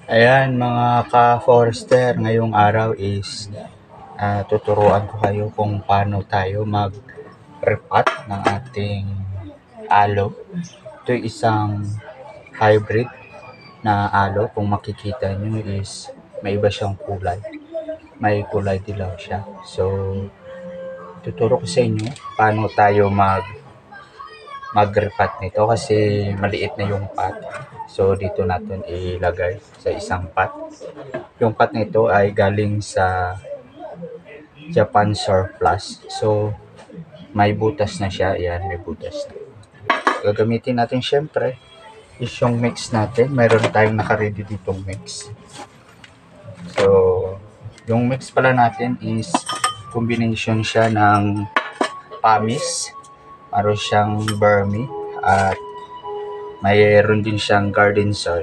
Ayan mga ka-forester, ngayong araw is tuturuan ko kayo kung paano tayo mag-repat ng ating aloe. Ito isang hybrid na aloe. Kung makikita nyo is may iba siyang kulay. May kulay dilaw siya. So, tuturo ko sa inyo paano tayo mag-repat nito kasi maliit na yung pot. So, dito natin ilagay sa isang pot. Yung pot nito ay galing sa Japan Surplus. So, may butas na siya. Ayan, may butas na. Gagamitin natin syempre is yung mix natin. Mayroon tayong naka-ready ditong mix. So, yung mix pala natin is combination siya ng pamis, meron siyang vermi, at mayroon din siyang garden soil.